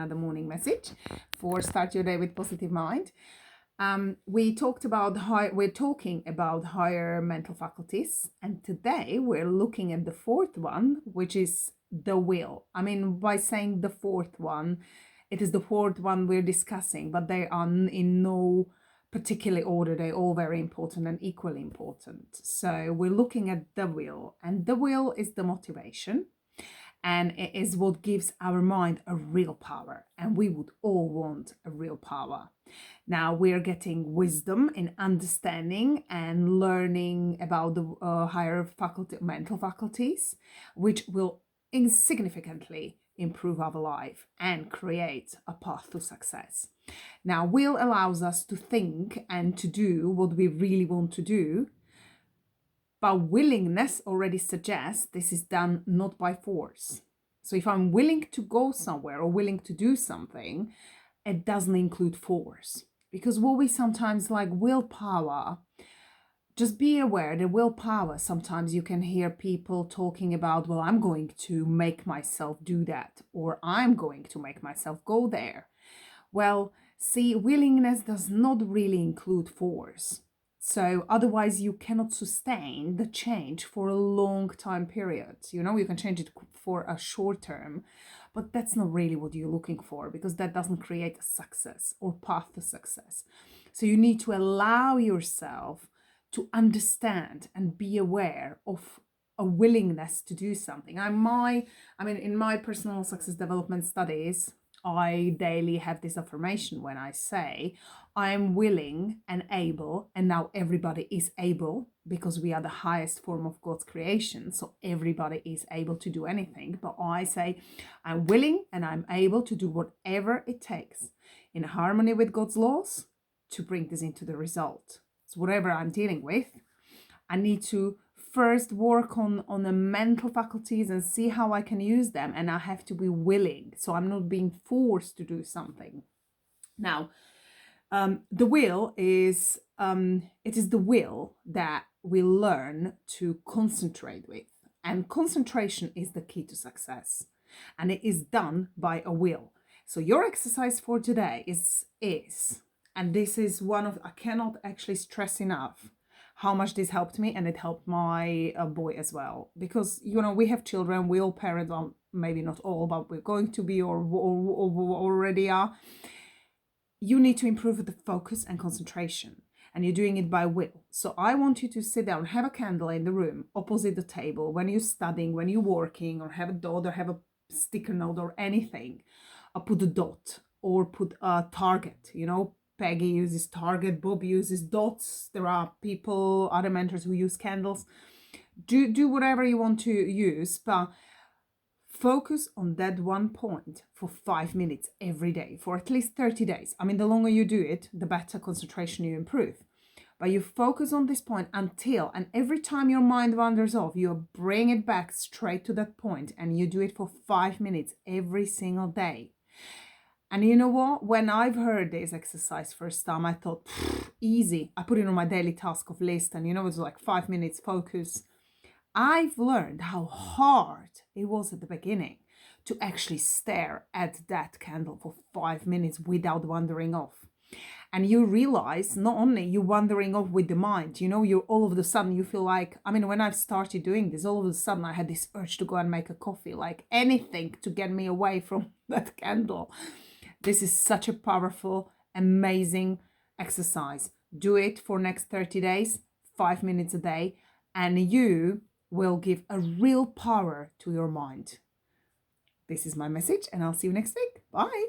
Another morning message for start your day with positive mind. We're talking about higher mental faculties, and today we're looking at the fourth one, which is the will. By saying the fourth one, it is the fourth one we're discussing, but they are in no particular order. They're all very important and equally important. So we're looking at the will, and the will is the motivation. And it is what gives our mind a real power. And we would all want a real power. Now we're getting wisdom in understanding and learning about the higher mental faculties, which will significantly improve our life and create a path to success. Now, will allows us to think and to do what we really want to do. But willingness already suggests this is done not by force. So if I'm willing to go somewhere or willing to do something, it doesn't include force. Because what we sometimes like willpower, just be aware that willpower, sometimes you can hear people talking about, well, I'm going to make myself do that, or I'm going to make myself go there. Well, see, willingness does not really include force. So otherwise you cannot sustain the change for a long time period. You can change it for a short term, but that's not really what you're looking for, because that doesn't create a success or path to success. So you need to allow yourself to understand and be aware of a willingness to do something. In my personal success development studies, I daily have this affirmation when I say, I am willing and able, and now everybody is able, because we are the highest form of God's creation. So everybody is able to do anything. But I say, I'm willing and I'm able to do whatever it takes in harmony with God's laws to bring this into the result. So whatever I'm dealing with, I need to first work on the mental faculties and see how I can use them, and I have to be willing, so I'm not being forced to do something. Now, the will is it is the will that we learn to concentrate with, and concentration is the key to success, and it is done by a will. So your exercise for today is and this is one of, I cannot actually stress enough how much this helped me, and it helped my boy as well. Because, we have children, we all parents, well, maybe not all, but we're going to be or already are. You need to improve the focus and concentration, and you're doing it by will. So I want you to sit down, have a candle in the room, opposite the table, when you're studying, when you're working, or have a dot, or have a sticker note or anything. Put a dot or put a target, Peggy uses target, Bob uses dots. There are people, other mentors who use candles. Do whatever you want to use, but focus on that one point for 5 minutes every day for at least 30 days. The longer you do it, the better concentration you improve. But you focus on this point until, and every time your mind wanders off, you bring it back straight to that point, and you do it for 5 minutes every single day. And you know what? When I've heard this exercise first time, I thought, easy. I put it on my daily task of list, and it's like 5 minutes focus. I've learned how hard it was at the beginning to actually stare at that candle for 5 minutes without wandering off. And you realize not only you wandering off with the mind, you're all of a sudden you feel like, when I've started doing this, all of a sudden I had this urge to go and make a coffee, like anything to get me away from that candle. This is such a powerful, amazing exercise. Do it for next 30 days, 5 minutes a day, and you will give a real power to your mind. This is my message, and I'll see you next week. Bye.